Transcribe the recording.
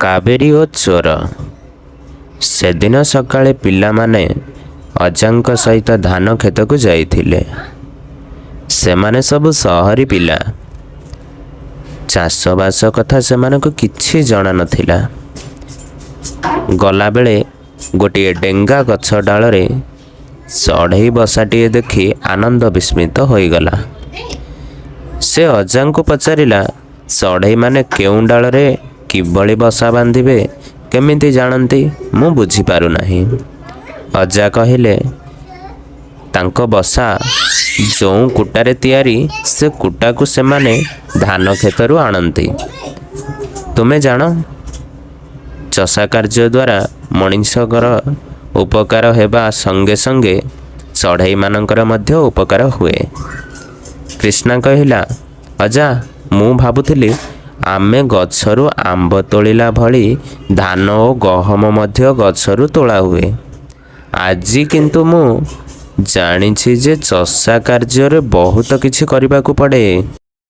କାବେରୀ ଓ ଚୋର। ସେଦିନ ସକାଳେ ପିଲାମାନେ ଅଜାଙ୍କ ସହିତ ଧାନ କ୍ଷେତକୁ ଯାଇଥିଲେ। ସେମାନେ ସବୁ ସହରୀ ପିଲା। ଚାଷବାସ କଥା ସେମାନଙ୍କୁ କିଛି ଜଣା ନଥିଲା। ଗଲାବେଳେ ଗୋଟିଏ ଡେଙ୍ଗା ଗଛ ଡାଳରେ ଚଢ଼େଇ ବସାଟିଏ ଦେଖି ଆନନ୍ଦ ବିସ୍ମିତ ହୋଇଗଲା। ସେ ଅଜାଙ୍କୁ ପଚାରିଲା, ଚଢ଼େଇମାନେ କେଉଁ ଡାଳରେ କିଭଳି ବସା ବାନ୍ଧିବେ କେମିତି ଜାଣନ୍ତି? ମୁଁ ବୁଝିପାରୁନାହିଁ। ଅଜା କହିଲେ, ତାଙ୍କ ବସା ଯେଉଁ କୁଟାରେ ତିଆରି ସେ କୁଟାକୁ ସେମାନେ ଧାନ କ୍ଷେତରୁ ଆଣନ୍ତି। ତୁମେ ଜାଣ, ଚଷା କାର୍ଯ୍ୟ ଦ୍ୱାରା ମଣିଷଙ୍କର ଉପକାର ହେବା ସଙ୍ଗେ ସଙ୍ଗେ ଚଢ଼େଇମାନଙ୍କର ମଧ୍ୟ ଉପକାର ହୁଏ। କ୍ରିଷ୍ଣା କହିଲା, ଅଜା, ମୁଁ ଭାବୁଥିଲି ଆମେ ଗଛରୁ ଆମ୍ବ ତୋଳିଲା ଭଳି ଧାନ ଓ ଗହମ ମଧ୍ୟ ଗଛରୁ ତୋଳା ହୁଏ। ଆଜି କିନ୍ତୁ ମୁଁ ଜାଣିଛି ଯେ ଚଷା କାର୍ଯ୍ୟରେ ବହୁତ କିଛି କରିବାକୁ ପଡ଼େ।